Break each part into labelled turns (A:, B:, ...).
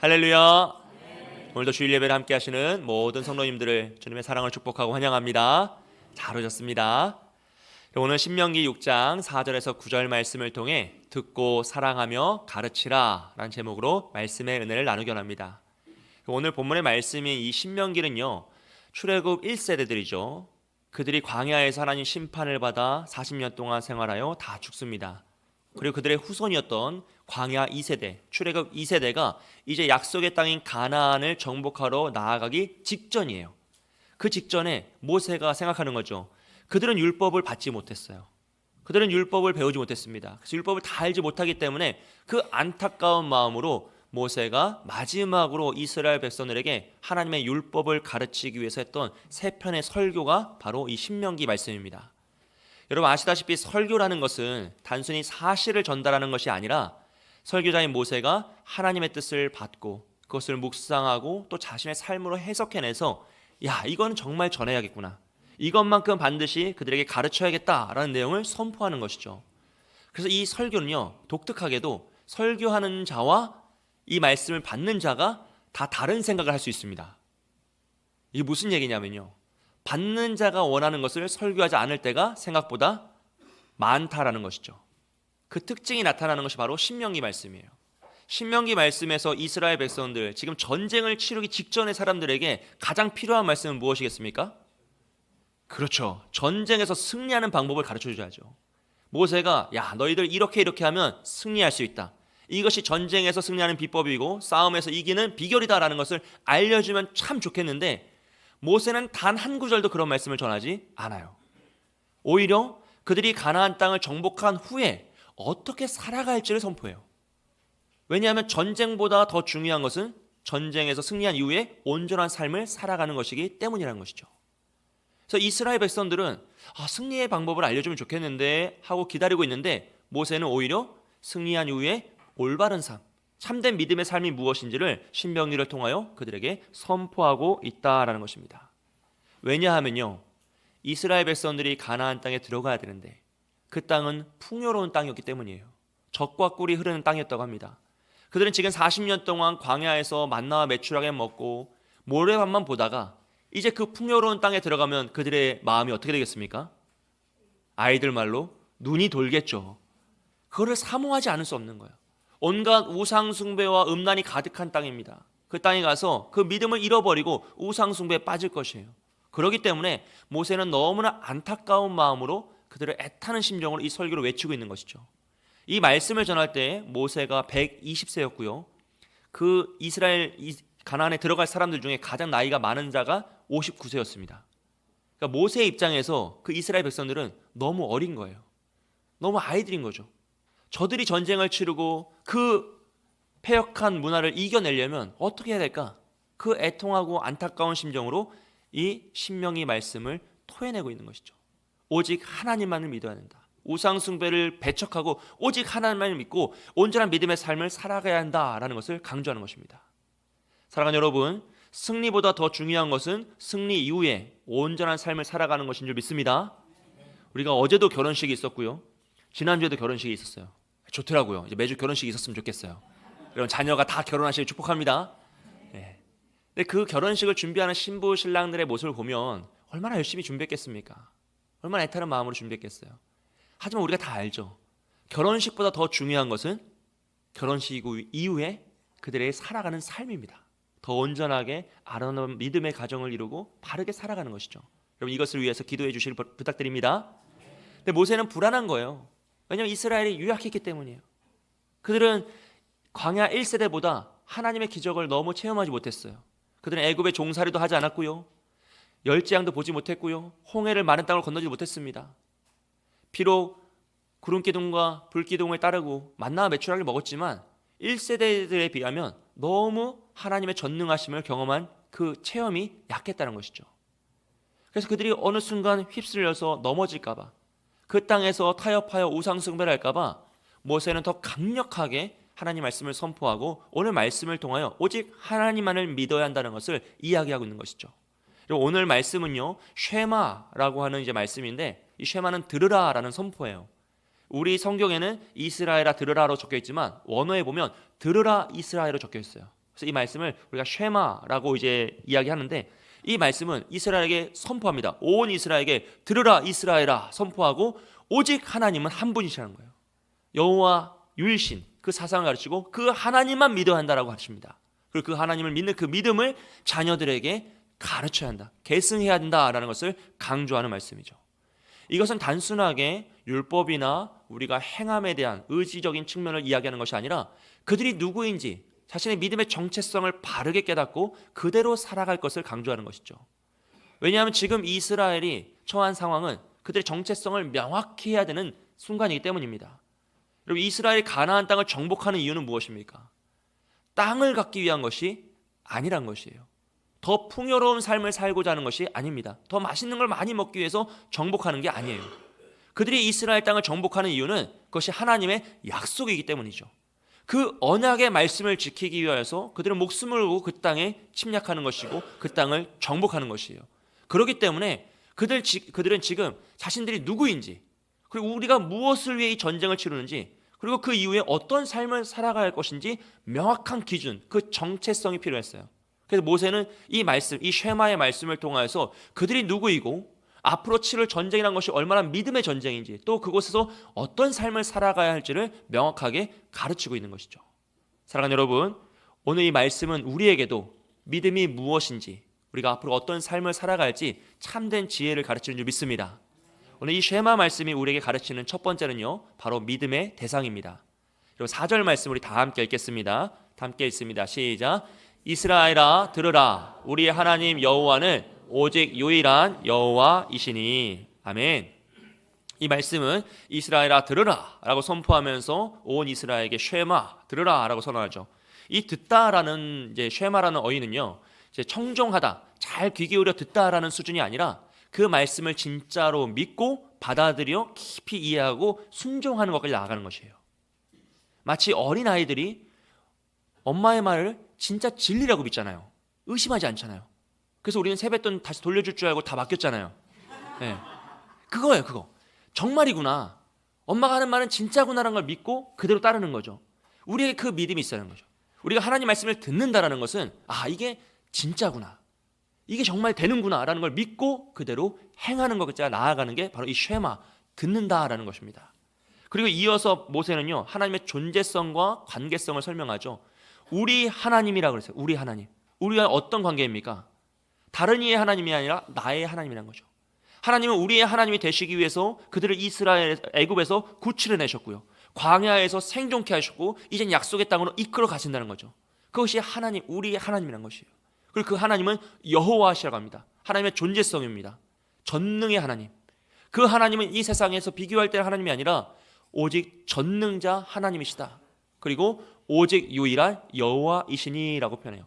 A: 할렐루야. 오늘도 주일 예배를 함께 하시는 모든 성도님들을 주님의 사랑을 축복하고 환영합니다. 잘 오셨습니다. 오늘 신명기 6장 4절에서 9절 말씀을 통해 듣고 사랑하며 가르치라 라는 제목으로 말씀의 은혜를 나누기 원합니다. 오늘 본문의 말씀인 이 신명기는요, 출애굽 1세대들이죠. 그들이 광야에서 하나님 심판을 받아 40년 동안 생활하여 다 죽습니다. 그리고 그들의 후손이었던 광야 2세대, 출애굽 2세대가 이제 약속의 땅인 가나안을 정복하러 나아가기 직전이에요. 그 직전에 모세가 생각하는 거죠. 그들은 율법을 받지 못했어요. 그들은 율법을 배우지 못했습니다. 그래서 율법을 다 알지 못하기 때문에 그 안타까운 마음으로 모세가 마지막으로 이스라엘 백성들에게 하나님의 율법을 가르치기 위해서 했던 세 편의 설교가 바로 이 신명기 말씀입니다. 여러분 아시다시피 설교라는 것은 단순히 사실을 전달하는 것이 아니라 설교자인 모세가 하나님의 뜻을 받고 그것을 묵상하고 또 자신의 삶으로 해석해내서 야, 이건 정말 전해야겠구나, 이것만큼 반드시 그들에게 가르쳐야겠다라는 내용을 선포하는 것이죠. 그래서 이 설교는요, 독특하게도 설교하는 자와 이 말씀을 받는 자가 다 다른 생각을 할 수 있습니다. 이게 무슨 얘기냐면요, 받는 자가 원하는 것을 설교하지 않을 때가 생각보다 많다라는 것이죠. 그 특징이 나타나는 것이 바로 신명기 말씀이에요. 신명기 말씀에서 이스라엘 백성들, 지금 전쟁을 치르기 직전의 사람들에게 가장 필요한 말씀은 무엇이겠습니까? 그렇죠. 전쟁에서 승리하는 방법을 가르쳐줘야죠. 모세가 야, 너희들 이렇게 하면 승리할 수 있다, 이것이 전쟁에서 승리하는 비법이고 싸움에서 이기는 비결이다라는 것을 알려주면 참 좋겠는데 모세는 단 한 구절도 그런 말씀을 전하지 않아요. 오히려 그들이 가나안 땅을 정복한 후에 어떻게 살아갈지를 선포해요. 왜냐하면 전쟁보다 더 중요한 것은 전쟁에서 승리한 이후에 온전한 삶을 살아가는 것이기 때문이라는 것이죠. 그래서 이스라엘 백성들은 승리의 방법을 알려주면 좋겠는데 하고 기다리고 있는데 모세는 오히려 승리한 이후에 올바른 삶, 참된 믿음의 삶이 무엇인지를 신명기를 통하여 그들에게 선포하고 있다라는 것입니다. 왜냐하면요, 이스라엘 백성들이 가나안 땅에 들어가야 되는데 그 땅은 풍요로운 땅이었기 때문이에요. 젖과 꿀이 흐르는 땅이었다고 합니다. 그들은 지금 40년 동안 광야에서 만나와 메추라기 먹고 모래밥만 보다가 이제 그 풍요로운 땅에 들어가면 그들의 마음이 어떻게 되겠습니까? 아이들 말로 눈이 돌겠죠. 그거를 사모하지 않을 수 없는 거예요. 온갖 우상 숭배와 음란이 가득한 땅입니다. 그 땅에 가서 그 믿음을 잃어버리고 우상 숭배에 빠질 것이에요. 그렇기 때문에 모세는 너무나 안타까운 마음으로 그들을 애타는 심정으로 이 설교를 외치고 있는 것이죠. 이 말씀을 전할 때 모세가 120세였고요. 그 이스라엘 가나안에 들어갈 사람들 중에 가장 나이가 많은 자가 59세였습니다. 그러니까 모세의 입장에서 그 이스라엘 백성들은 너무 어린 거예요. 너무 아이들인 거죠. 저들이 전쟁을 치르고 그 패역한 문화를 이겨내려면 어떻게 해야 될까? 그 애통하고 안타까운 심정으로 이 신명기 말씀을 토해내고 있는 것이죠. 오직 하나님만을 믿어야 한다. 우상 숭배를 배척하고 오직 하나님만을 믿고 온전한 믿음의 삶을 살아가야 한다라는 것을 강조하는 것입니다. 사랑하는 여러분, 승리보다 더 중요한 것은 승리 이후에 온전한 삶을 살아가는 것인 줄 믿습니다. 우리가 어제도 결혼식이 있었고요, 지난주에도 결혼식이 있었어요. 좋더라고요. 이제 매주 결혼식이 있었으면 좋겠어요. 여러분 자녀가 다 결혼하시길 축복합니다. 네. 근데 그 결혼식을 준비하는 신부 신랑들의 모습을 보면 얼마나 열심히 준비했겠습니까? 얼마나 애타는 마음으로 준비했겠어요. 하지만 우리가 다 알죠. 결혼식보다 더 중요한 것은 결혼식 이후에 그들의 살아가는 삶입니다. 더 온전하게 아름다운 믿음의 가정을 이루고 바르게 살아가는 것이죠. 여러분 이것을 위해서 기도해 주시길 부탁드립니다. 근데 모세는 불안한 거예요. 왜냐하면 이스라엘이 유약했기 때문이에요. 그들은 광야 1세대보다 하나님의 기적을 너무 체험하지 못했어요. 그들은 애굽의 종살이도 하지 않았고요, 열재앙도 보지 못했고요, 홍해를 마른 땅을 건너지 못했습니다. 비록 구름기둥과 불기둥을 따르고 만나와 메추라기를 먹었지만 1세대들에 비하면 너무 하나님의 전능하심을 경험한 그 체험이 약했다는 것이죠. 그래서 그들이 어느 순간 휩쓸려서 넘어질까 봐, 그 땅에서 타협하여 우상숭배를 할까 봐 모세는 더 강력하게 하나님 말씀을 선포하고 오늘 말씀을 통하여 오직 하나님만을 믿어야 한다는 것을 이야기하고 있는 것이죠. 그리고 오늘 말씀은요, 쉐마라고 하는 이제 말씀인데 이 쉐마는 들으라라는 선포예요. 우리 성경에는 이스라엘아 들으라로 적혀 있지만 원어에 보면 들으라 이스라엘로 적혀 있어요. 그래서 이 말씀을 우리가 쉐마라고 이제 이야기하는데, 이 말씀은 이스라엘에게 선포합니다. 온 이스라엘에게 들으라 이스라엘아 선포하고, 오직 하나님은 한 분이시라는 거예요. 여호와 유일신 그 사상을 가르치고 그 하나님만 믿어야 한다라고 가르칩니다. 그리고 그 하나님을 믿는 그 믿음을 자녀들에게 가르쳐야 한다, 계승해야 한다라는 것을 강조하는 말씀이죠. 이것은 단순하게 율법이나 우리가 행함에 대한 의지적인 측면을 이야기하는 것이 아니라 그들이 누구인지 자신의 믿음의 정체성을 바르게 깨닫고 그대로 살아갈 것을 강조하는 것이죠. 왜냐하면 지금 이스라엘이 처한 상황은 그들의 정체성을 명확히 해야 되는 순간이기 때문입니다. 여러분, 이스라엘이 가나안 땅을 정복하는 이유는 무엇입니까? 땅을 갖기 위한 것이 아니란 것이에요. 더 풍요로운 삶을 살고자 하는 것이 아닙니다. 더 맛있는 걸 많이 먹기 위해서 정복하는 게 아니에요. 그들이 이스라엘 땅을 정복하는 이유는 그것이 하나님의 약속이기 때문이죠. 그 언약의 말씀을 지키기 위해서 그들은 목숨을 걸고 그 땅에 침략하는 것이고 그 땅을 정복하는 것이에요. 그렇기 때문에 그들은 지금 자신들이 누구인지, 그리고 우리가 무엇을 위해 이 전쟁을 치르는지, 그리고 그 이후에 어떤 삶을 살아가야 할 것인지 명확한 기준, 그 정체성이 필요했어요. 그래서 모세는 이 말씀, 이 쉐마의 말씀을 통하여서 그들이 누구이고 앞으로 치를 전쟁이라는 것이 얼마나 믿음의 전쟁인지, 또 그곳에서 어떤 삶을 살아가야 할지를 명확하게 가르치고 있는 것이죠. 사랑하는 여러분, 오늘 이 말씀은 우리에게도 믿음이 무엇인지, 우리가 앞으로 어떤 삶을 살아갈지 참된 지혜를 가르치는 줄 믿습니다. 오늘 이 쉐마 말씀이 우리에게 가르치는 첫 번째는요, 바로 믿음의 대상입니다. 그리고 4절 말씀 우리 다 함께 읽겠습니다. 다 함께 읽습니다. 시작. 이스라엘아 들으라, 우리의 하나님 여호와는 오직 유일한 여호와이시니. 아멘. 이 말씀은 이스라엘아 들으라 라고 선포하면서 온 이스라엘에게 쉐마 들으라 라고 선언하죠. 이 듣다라는 이제 쉐마라는 어휘는요, 이제 청종하다, 잘 귀 기울여 듣다라는 수준이 아니라 그 말씀을 진짜로 믿고 받아들여 깊이 이해하고 순종하는 것까지 나아가는 것이에요. 마치 어린아이들이 엄마의 말을 진짜 진리라고 믿잖아요. 의심하지 않잖아요. 그래서 우리는 세뱃돈 다시 돌려줄 줄 알고 다 맡겼잖아요. 네. 그거예요, 그거. 정말이구나, 엄마가 하는 말은 진짜구나라는 걸 믿고 그대로 따르는 거죠. 우리에게 그 믿음이 있어야 하는 거죠. 우리가 하나님 말씀을 듣는다라는 것은 이게 진짜구나, 이게 정말 되는구나 라는 걸 믿고 그대로 행하는 것까지 나아가는 게 바로 이 쉐마, 듣는다라는 것입니다. 그리고 이어서 모세는요, 하나님의 존재성과 관계성을 설명하죠. 우리 하나님이라고 그랬어요. 우리 하나님. 우리가 어떤 관계입니까? 다른 이의 하나님이 아니라 나의 하나님이라는 거죠. 하나님은 우리의 하나님이 되시기 위해서 그들을 이스라엘 애굽에서 구출해내셨고요, 광야에서 생존케 하셨고 이젠 약속의 땅으로 이끌어 가신다는 거죠. 그것이 하나님, 우리의 하나님이라는 것이에요. 그리고 그 하나님은 여호와시라고 합니다. 하나님의 존재성입니다. 전능의 하나님. 그 하나님은 이 세상에서 비교할 때는 하나님이 아니라 오직 전능자 하나님이시다. 그리고 오직 유일한 여호와이시니라고 표현해요.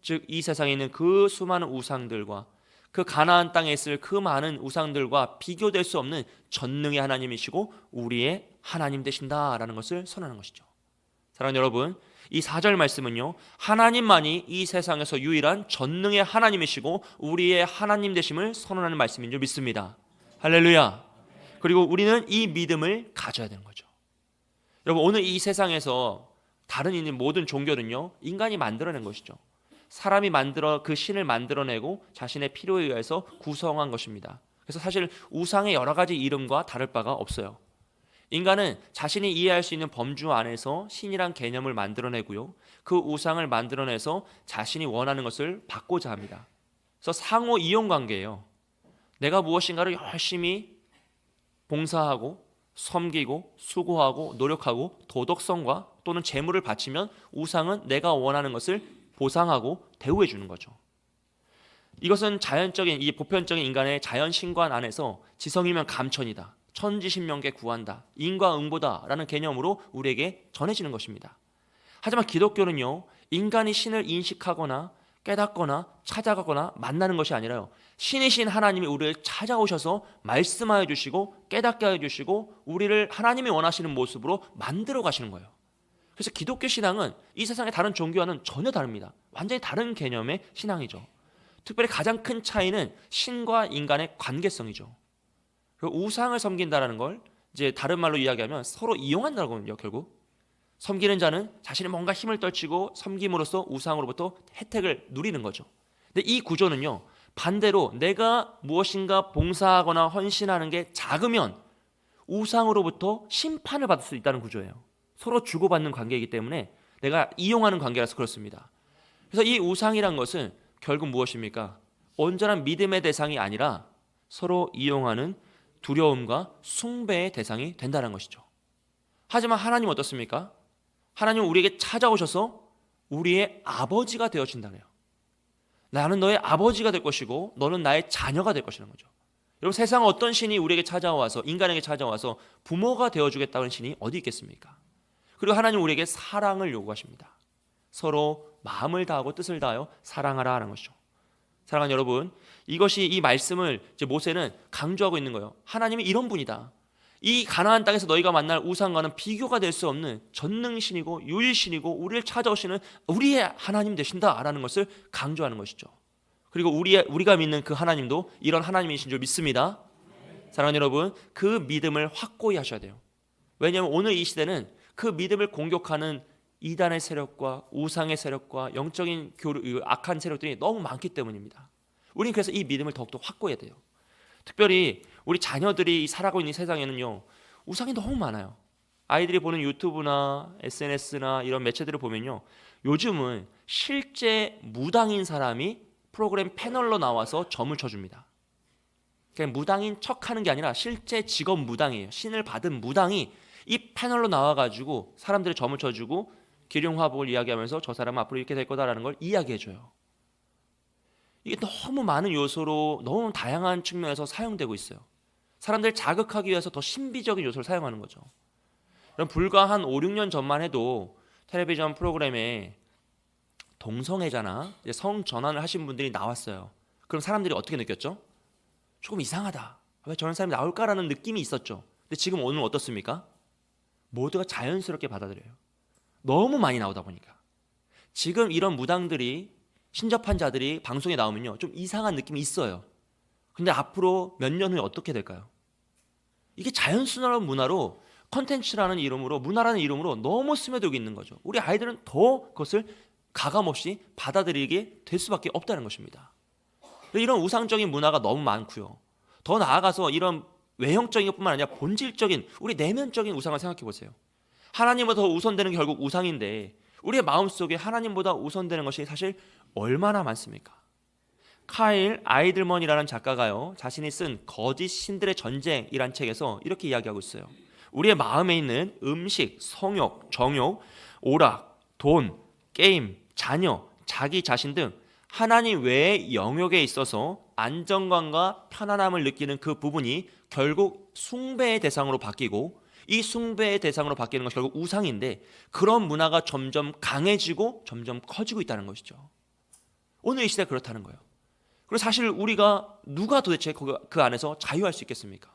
A: 즉 이 세상에 있는 그 수많은 우상들과 그 가나안 땅에 있을 그 많은 우상들과 비교될 수 없는 전능의 하나님이시고 우리의 하나님 되신다라는 것을 선언하는 것이죠. 사랑하는 여러분, 이 4절 말씀은요, 하나님만이 이 세상에서 유일한 전능의 하나님이시고 우리의 하나님 되심을 선언하는 말씀인 줄 믿습니다. 할렐루야. 그리고 우리는 이 믿음을 가져야 되는 거죠. 여러분, 오늘 이 세상에서 다른 있는 모든 종교는요, 인간이 만들어낸 것이죠. 사람이 그 신을 만들어내고 자신의 필요에 의해서 구성한 것입니다. 그래서 사실 우상의 여러 가지 이름과 다를 바가 없어요. 인간은 자신이 이해할 수 있는 범주 안에서 신이란 개념을 만들어내고요, 그 우상을 만들어내서 자신이 원하는 것을 받고자 합니다. 그래서 상호 이용 관계예요. 내가 무엇인가를 열심히 봉사하고 섬기고 수고하고 노력하고 도덕성과 또는 재물을 바치면 우상은 내가 원하는 것을 보상하고 대우해 주는 거죠. 이것은 자연적인, 이 보편적인 인간의 자연 신관 안에서 지성이면 감천이다, 천지신명계 구한다, 인과응보다라는 개념으로 우리에게 전해지는 것입니다. 하지만 기독교는요, 인간이 신을 인식하거나 깨닫거나 찾아가거나 만나는 것이 아니라요, 신이신 하나님이 우리를 찾아오셔서 말씀하여 주시고 깨닫게 하여 주시고 우리를 하나님이 원하시는 모습으로 만들어 가시는 거예요. 그래서 기독교 신앙은 이 세상의 다른 종교와는 전혀 다릅니다. 완전히 다른 개념의 신앙이죠. 특별히 가장 큰 차이는 신과 인간의 관계성이죠. 우상을 섬긴다라는 걸 이제 다른 말로 이야기하면 서로 이용한다고요, 결국. 섬기는 자는 자신이 뭔가 힘을 떨치고 섬김으로써 우상으로부터 혜택을 누리는 거죠. 근데 이 구조는요, 반대로 내가 무엇인가 봉사하거나 헌신하는 게 작으면 우상으로부터 심판을 받을 수 있다는 구조예요. 서로 주고받는 관계이기 때문에 내가 이용하는 관계라서 그렇습니다. 그래서 이 우상이란 것은 결국 무엇입니까? 온전한 믿음의 대상이 아니라 서로 이용하는 두려움과 숭배의 대상이 된다는 것이죠. 하지만 하나님 어떻습니까? 하나님은 우리에게 찾아오셔서 우리의 아버지가 되어준다네요. 나는 너의 아버지가 될 것이고 너는 나의 자녀가 될 것이라는 거죠. 여러분, 세상 어떤 신이 우리에게 찾아와서, 인간에게 찾아와서 부모가 되어주겠다는 신이 어디 있겠습니까? 그리고 하나님 우리에게 사랑을 요구하십니다. 서로 마음을 다하고 뜻을 다하여 사랑하라 하는 것이죠. 사랑하는 여러분, 이것이 이 말씀을 이제 모세는 강조하고 있는 거예요. 하나님이 이런 분이다. 이 가나안 땅에서 너희가 만날 우상과는 비교가 될 수 없는 전능신이고 유일신이고 우리를 찾아오시는 우리의 하나님 되신다라는 것을 강조하는 것이죠. 그리고 우리가 믿는 그 하나님도 이런 하나님이신 줄 믿습니다. 사랑하는 여러분, 그 믿음을 확고히 하셔야 돼요. 왜냐하면 오늘 이 시대는 그 믿음을 공격하는 이단의 세력과 우상의 세력과 영적인 악한 세력들이 너무 많기 때문입니다. 우리는 그래서 이 믿음을 더욱더 확고해야 돼요. 특별히 우리 자녀들이 살아가고 있는 세상에는요, 우상이 너무 많아요. 아이들이 보는 유튜브나 SNS나 이런 매체들을 보면요, 요즘은 실제 무당인 사람이 프로그램 패널로 나와서 점을 쳐줍니다. 그냥 무당인 척하는 게 아니라 실제 직업 무당이에요. 신을 받은 무당이 이 패널로 나와가지고 사람들의 점을 쳐주고 기륭화복을 이야기하면서 저 사람은 앞으로 이렇게 될 거다라는 걸 이야기해줘요. 이게 너무 많은 요소로 너무 다양한 측면에서 사용되고 있어요. 사람들을 자극하기 위해서 더 신비적인 요소를 사용하는 거죠. 그럼 불과 한 5, 6년 전만 해도 텔레비전 프로그램에 동성애자나 성 전환을 하신 분들이 나왔어요. 그럼 사람들이 어떻게 느꼈죠? 조금 이상하다. 왜 저런 사람이 나올까라는 느낌이 있었죠. 근데 지금 오늘 어떻습니까? 모두가 자연스럽게 받아들여요. 너무 많이 나오다 보니까. 지금 이런 무당들이, 신접한 자들이 방송에 나오면요, 좀 이상한 느낌이 있어요. 근데 앞으로 몇 년 후에 어떻게 될까요? 이게 자연스러운 문화로, 컨텐츠라는 이름으로, 문화라는 이름으로 너무 스며들고 있는 거죠. 우리 아이들은 더 그것을 가감없이 받아들이게 될 수밖에 없다는 것입니다. 이런 우상적인 문화가 너무 많고요. 더 나아가서 이런 외형적인 것뿐만 아니라 본질적인, 우리 내면적인 우상을 생각해 보세요. 하나님보다 더 우선되는 게 결국 우상인데 우리의 마음속에 하나님보다 우선되는 것이 사실 얼마나 많습니까? 카일 아이들먼이라는 작가가요, 자신이 쓴 거짓 신들의 전쟁이란 책에서 이렇게 이야기하고 있어요. 우리의 마음에 있는 음식, 성욕, 정욕, 오락, 돈, 게임, 자녀, 자기 자신 등 하나님 외의 영역에 있어서 안정감과 편안함을 느끼는 그 부분이 결국 숭배의 대상으로 바뀌고, 이 숭배의 대상으로 바뀌는 것이 결국 우상인데, 그런 문화가 점점 강해지고 점점 커지고 있다는 것이죠. 오늘 이 시대가 그렇다는 거예요. 그리고 사실 우리가 누가 도대체 그 안에서 자유할 수 있겠습니까?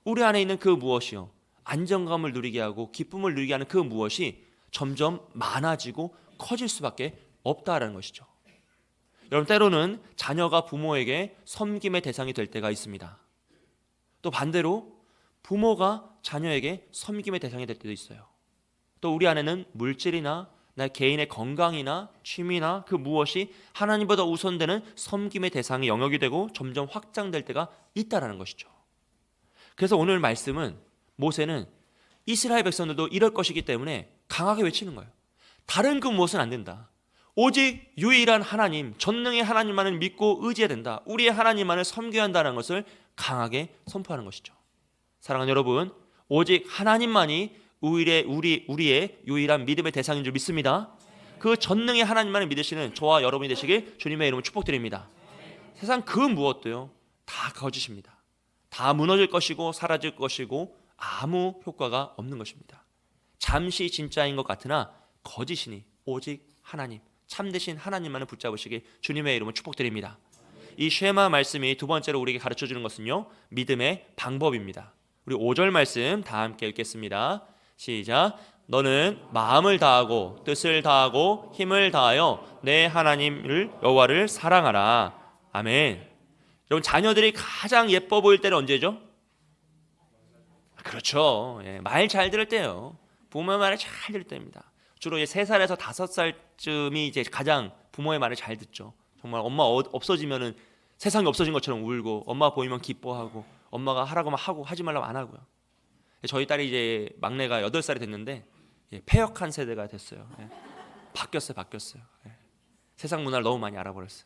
A: 우리 안에 있는 그 무엇이요, 안정감을 누리게 하고 기쁨을 누리게 하는 그 무엇이 점점 많아지고 커질 수밖에 없다라는 것이죠. 여러분, 때로는 자녀가 부모에게 섬김의 대상이 될 때가 있습니다. 또 반대로 부모가 자녀에게 섬김의 대상이 될 때도 있어요. 또 우리 안에는 물질이나 나 개인의 건강이나 취미나 그 무엇이 하나님보다 우선되는 섬김의 대상의 영역이 되고 점점 확장될 때가 있다라는 것이죠. 그래서 오늘 말씀은, 모세는 이스라엘 백성들도 이럴 것이기 때문에 강하게 외치는 거예요. 다른 그 무엇은 안 된다. 오직 유일한 하나님, 전능의 하나님만을 믿고 의지해야 된다. 우리의 하나님만을 섬겨야 한다는 것을 강하게 선포하는 것이죠. 사랑하는 여러분, 오직 하나님만이 우리의 유일한 믿음의 대상인 줄 믿습니다. 그 전능의 하나님만을 믿으시는 저와 여러분이 되시길 주님의 이름으로 축복드립니다. 세상 그 무엇도요, 다 거짓입니다. 다 무너질 것이고 사라질 것이고 아무 효과가 없는 것입니다. 잠시 진짜인 것 같으나 거짓이니 오직 하나님, 참되신 하나님만을 붙잡으시길 주님의 이름으로 축복드립니다. 이 쉐마 말씀이 두 번째로 우리에게 가르쳐주는 것은요, 믿음의 방법입니다. 우리 5절 말씀 다 함께 읽겠습니다. 시작. 너는 마음을 다하고 뜻을 다하고 힘을 다하여 내 하나님을 여호와를 사랑하라. 아멘. 여러분, 자녀들이 가장 예뻐 보일 때는 언제죠? 그렇죠. 말 잘 들을 때요. 부모의 말을 잘 들을 때입니다. 주로 3살에서 5살쯤이 이제 가장 부모의 말을 잘 듣죠. 정말 엄마 없어지면은 세상이 없어진 것처럼 울고, 엄마 보이면 기뻐하고, 엄마가 하라고만 하고 하지 말라고 안 하고요. 저희 딸이 이제 막내가 8살이 됐는데 폐역한 세대가 됐어요. 바뀌었어요. 세상 문화를 너무 많이 알아버렸어요.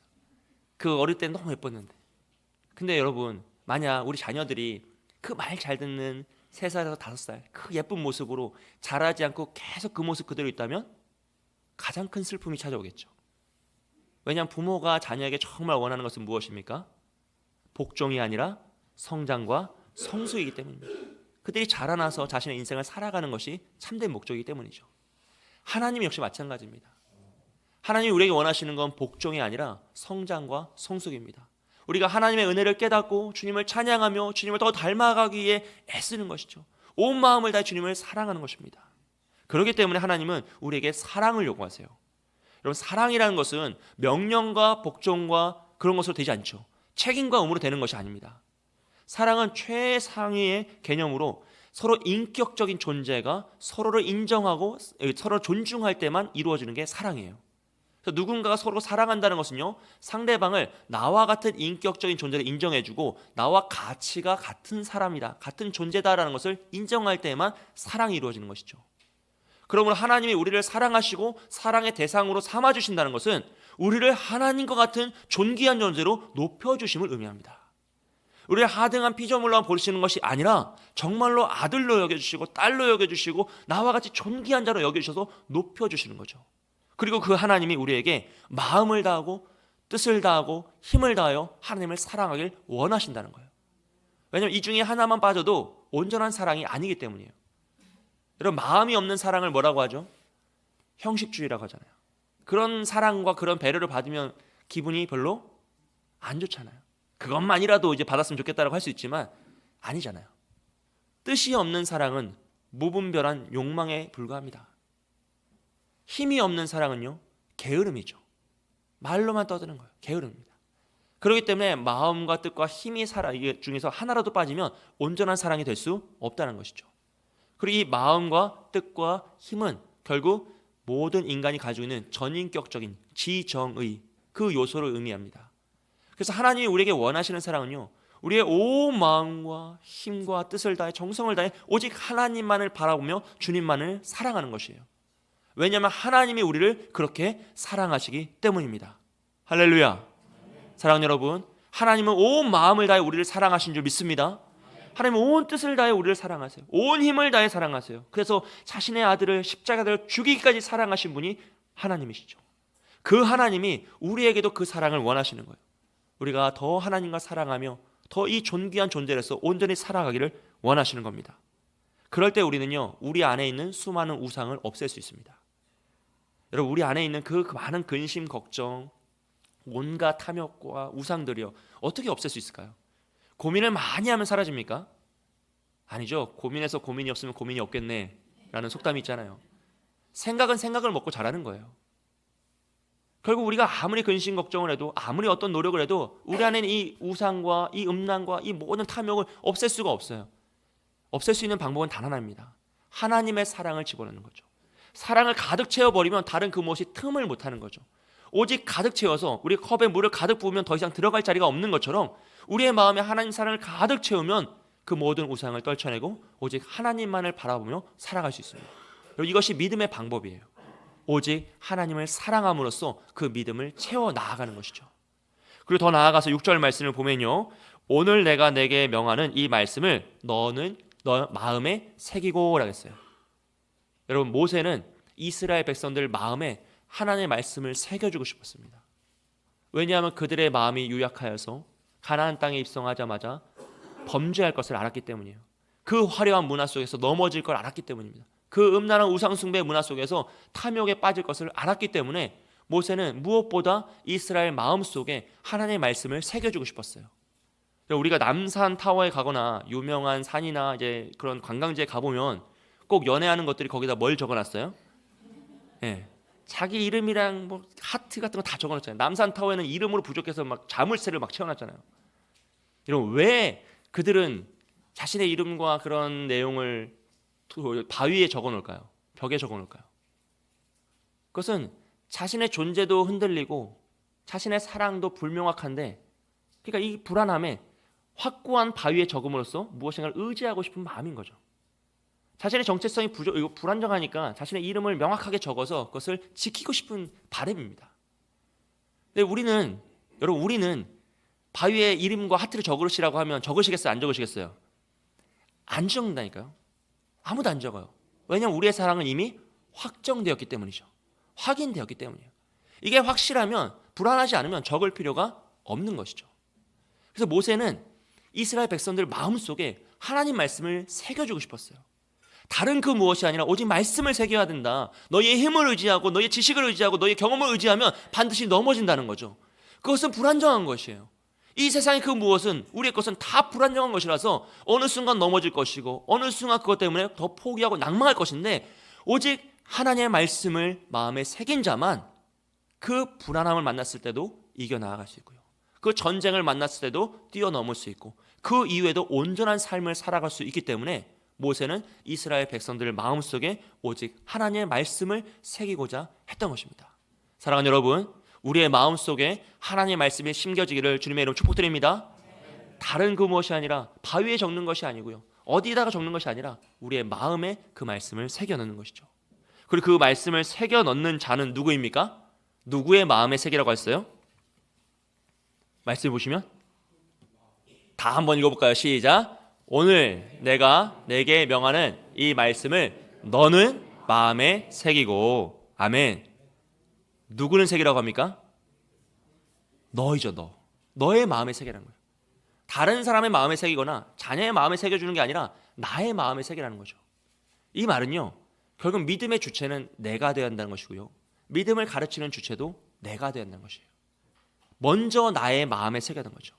A: 그 어릴 때는 너무 예뻤는데. 근데 여러분, 만약 우리 자녀들이 그 말 잘 듣는 3살에서 5살 그 예쁜 모습으로 자라지 않고 계속 그 모습 그대로 있다면 가장 큰 슬픔이 찾아오겠죠. 왜냐하면 부모가 자녀에게 정말 원하는 것은 무엇입니까? 복종이 아니라 성장과 성숙이기 때문입니다. 그들이 자라나서 자신의 인생을 살아가는 것이 참된 목적이기 때문이죠. 하나님 역시 마찬가지입니다. 하나님이 우리에게 원하시는 건 복종이 아니라 성장과 성숙입니다. 우리가 하나님의 은혜를 깨닫고 주님을 찬양하며 주님을 더 닮아가기 위해 애쓰는 것이죠. 온 마음을 다해 주님을 사랑하는 것입니다. 그렇기 때문에 하나님은 우리에게 사랑을 요구하세요. 여러분, 사랑이라는 것은 명령과 복종과 그런 것으로 되지 않죠. 책임과 의무로 되는 것이 아닙니다. 사랑은 최상위의 개념으로 서로 인격적인 존재가 서로를 인정하고 서로 존중할 때만 이루어지는 게 사랑이에요. 그래서 누군가가 서로 사랑한다는 것은요, 상대방을 나와 같은 인격적인 존재를 인정해주고 나와 가치가 같은 사람이다, 같은 존재다라는 것을 인정할 때만 사랑이 이루어지는 것이죠. 그러므로 하나님이 우리를 사랑하시고 사랑의 대상으로 삼아주신다는 것은 우리를 하나님과 같은 존귀한 존재로 높여주심을 의미합니다. 우리를 하등한 피조물로만 보시는 것이 아니라 정말로 아들로 여겨주시고 딸로 여겨주시고 나와 같이 존귀한 자로 여겨주셔서 높여주시는 거죠. 그리고 그 하나님이 우리에게 마음을 다하고 뜻을 다하고 힘을 다하여 하나님을 사랑하길 원하신다는 거예요. 왜냐하면 이 중에 하나만 빠져도 온전한 사랑이 아니기 때문이에요. 여러분, 마음이 없는 사랑을 뭐라고 하죠? 형식주의라고 하잖아요. 그런 사랑과 그런 배려를 받으면 기분이 별로 안 좋잖아요. 그것만이라도 이제 받았으면 좋겠다라고 할 수 있지만 아니잖아요. 뜻이 없는 사랑은 무분별한 욕망에 불과합니다. 힘이 없는 사랑은요, 게으름이죠. 말로만 떠드는 거예요. 게으름입니다. 그렇기 때문에 마음과 뜻과 힘이 이게 중에서 하나라도 빠지면 온전한 사랑이 될 수 없다는 것이죠. 그리고 이 마음과 뜻과 힘은 결국 모든 인간이 가지고 있는 전인격적인 지정의 그 요소를 의미합니다. 그래서 하나님이 우리에게 원하시는 사랑은요, 우리의 온 마음과 힘과 뜻을 다해 정성을 다해 오직 하나님만을 바라보며 주님만을 사랑하는 것이에요. 왜냐하면 하나님이 우리를 그렇게 사랑하시기 때문입니다. 할렐루야. 사랑하는 여러분, 하나님은 온 마음을 다해 우리를 사랑하신 줄 믿습니다. 하나님은 온 뜻을 다해 우리를 사랑하세요. 온 힘을 다해 사랑하세요. 그래서 자신의 아들을 십자가대로 죽이기까지 사랑하신 분이 하나님이시죠. 그 하나님이 우리에게도 그 사랑을 원하시는 거예요. 우리가 더 하나님과 사랑하며 더 이 존귀한 존재로서 온전히 살아가기를 원하시는 겁니다. 그럴 때 우리는요, 우리 안에 있는 수많은 우상을 없앨 수 있습니다. 여러분, 우리 안에 있는 그 많은 근심, 걱정, 온갖 탐욕과 우상들이요, 어떻게 없앨 수 있을까요? 고민을 많이 하면 사라집니까? 아니죠. 고민해서 고민이 없으면 고민이 없겠네 라는 속담이 있잖아요. 생각은 생각을 먹고 자라는 거예요. 결국 우리가 아무리 근심 걱정을 해도 아무리 어떤 노력을 해도 우리 안에는 이 우상과 이 음란과 이 모든 탐욕을 없앨 수가 없어요. 없앨 수 있는 방법은 단 하나입니다. 하나님의 사랑을 집어넣는 거죠. 사랑을 가득 채워버리면 다른 그 무엇이 틈을 못하는 거죠. 오직 가득 채워서 우리 컵에 물을 가득 부으면 더 이상 들어갈 자리가 없는 것처럼 우리의 마음에 하나님 사랑을 가득 채우면 그 모든 우상을 떨쳐내고 오직 하나님만을 바라보며 살아갈 수 있습니다. 이것이 믿음의 방법이에요. 오직 하나님을 사랑함으로써 그 믿음을 채워 나아가는 것이죠. 그리고 더 나아가서 6절 말씀을 보면요, 오늘 내가 내게 명하는 이 말씀을 너는 너 마음에 새기고 라고 했어요. 여러분, 모세는 이스라엘 백성들 마음에 하나님의 말씀을 새겨주고 싶었습니다. 왜냐하면 그들의 마음이 유약하여서 가나안 땅에 입성하자마자 범죄할 것을 알았기 때문이에요. 그 화려한 문화 속에서 넘어질 걸 알았기 때문입니다. 그 음란한 우상숭배 문화 속에서 탐욕에 빠질 것을 알았기 때문에 모세는 무엇보다 이스라엘 마음속에 하나님의 말씀을 새겨주고 싶었어요. 우리가 남산 타워에 가거나 유명한 산이나 이제 그런 관광지에 가보면 꼭 연애하는 것들이 거기다 뭘 적어놨어요? 예, 자기 이름이랑 뭐 하트 같은 거 다 적어놨잖아요. 남산 타워에는 이름으로 부족해서 막 자물쇠를 막 채워놨잖아요. 이런, 왜 그들은 자신의 이름과 그런 내용을 바위에 적어놓을까요? 벽에 적어 놓을까요? 그것은 자신의 존재도 흔들리고 자신의 사랑도 불명확한데, 그러니까 이 불안함에 확고한 바위에 적음으로써 무엇인가를 의지하고 싶은 마음인 거죠. 자신의 정체성이 불안정하니까 자신의 이름을 명확하게 적어서 그것을 지키고 싶은 바람입니다. 근데 우리는 바위에 이름과 하트를 적으시라고 하면 적으시겠어요? 안 적으시겠어요? 안 적는다니까요. 아무도 안 적어요. 왜냐하면 우리의 사랑은 이미 확정되었기 때문이죠. 확인되었기 때문이에요. 이게 확실하면, 불안하지 않으면 적을 필요가 없는 것이죠. 그래서 모세는 이스라엘 백성들 마음속에 하나님 말씀을 새겨주고 싶었어요. 다른 그 무엇이 아니라 오직 말씀을 새겨야 된다. 너희의 힘을 의지하고 너희의 지식을 의지하고 너희의 경험을 의지하면 반드시 넘어진다는 거죠. 그것은 불안정한 것이에요. 이 세상의 그 무엇은, 우리의 것은 다 불안정한 것이라서 어느 순간 넘어질 것이고 어느 순간 그것 때문에 더 포기하고 낭망할 것인데, 오직 하나님의 말씀을 마음에 새긴 자만 그 불안함을 만났을 때도 이겨나갈 수 있고요, 그 전쟁을 만났을 때도 뛰어넘을 수 있고 그 이후에도 온전한 삶을 살아갈 수 있기 때문에 모세는 이스라엘 백성들의 마음속에 오직 하나님의 말씀을 새기고자 했던 것입니다. 사랑하는 여러분, 우리의 마음속에 하나님의 말씀이 심겨지기를 주님의 이름으로 축복드립니다. 다른 그 무엇이 아니라 바위에 적는 것이 아니고요, 어디다가 적는 것이 아니라 우리의 마음에 그 말씀을 새겨 넣는 것이죠. 그리고 그 말씀을 새겨 넣는 자는 누구입니까? 누구의 마음에 새기라고 했어요? 말씀 보시면 다 한번 읽어볼까요? 시작. 오늘 내가 내게 명하는 이 말씀을 너는 마음에 새기고. 아멘. 누구는 새기라고 합니까? 너이죠. 너의 마음에 새기라는 거예요. 다른 사람의 마음에 새기거나 자녀의 마음에 새겨주는 게 아니라 나의 마음에 새기라는 거죠. 이 말은요, 결국 믿음의 주체는 내가 되어야 한다는 것이고요, 믿음을 가르치는 주체도 내가 되어야 한다는 것이에요. 먼저 나의 마음에 새겨야 하는 거죠.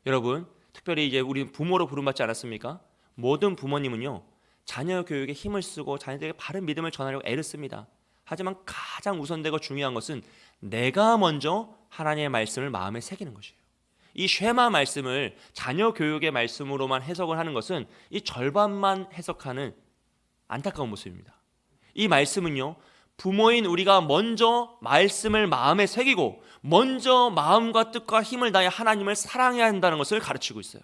A: 여러분, 특별히 이제 우리 부모로 부름받지 않았습니까? 모든 부모님은요, 자녀 교육에 힘을 쓰고 자녀들에게 바른 믿음을 전하려고 애를 씁니다. 하지만 가장 우선되고 중요한 것은 내가 먼저 하나님의 말씀을 마음에 새기는 것이에요. 이 쉐마 말씀을 자녀 교육의 말씀으로만 해석을 하는 것은 이 절반만 해석하는 안타까운 모습입니다. 이 말씀은요, 부모인 우리가 먼저 말씀을 마음에 새기고 먼저 마음과 뜻과 힘을 다해 하나님을 사랑해야 한다는 것을 가르치고 있어요.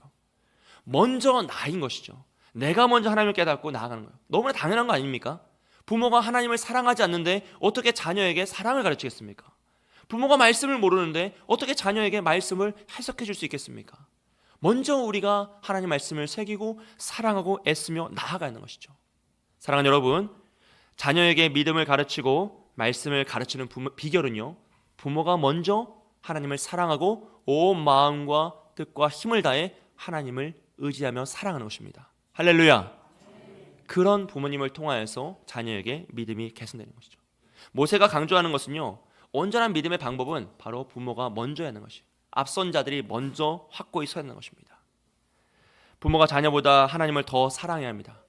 A: 먼저 나인 것이죠. 내가 먼저 하나님을 깨닫고 나아가는 거예요. 너무나 당연한 거 아닙니까? 부모가 하나님을 사랑하지 않는데 어떻게 자녀에게 사랑을 가르치겠습니까? 부모가 말씀을 모르는데 어떻게 자녀에게 말씀을 해석해 줄 수 있겠습니까? 먼저 우리가 하나님 말씀을 새기고 사랑하고 애쓰며 나아가는 것이죠. 사랑하는 여러분, 자녀에게 믿음을 가르치고 말씀을 가르치는 비결은요, 부모가 먼저 하나님을 사랑하고 온 마음과 뜻과 힘을 다해 하나님을 의지하며 사랑하는 것입니다. 할렐루야. 그런 부모님을 통하여서 자녀에게 믿음이 개선되는 것이죠. 모세가 강조하는 것은요, 온전한 믿음의 방법은 바로 부모가 먼저 하는 것이에요. 앞선 자들이 먼저 확고히 서야 하는 것입니다. 부모가 자녀보다 하나님을 더 사랑해야 합니다.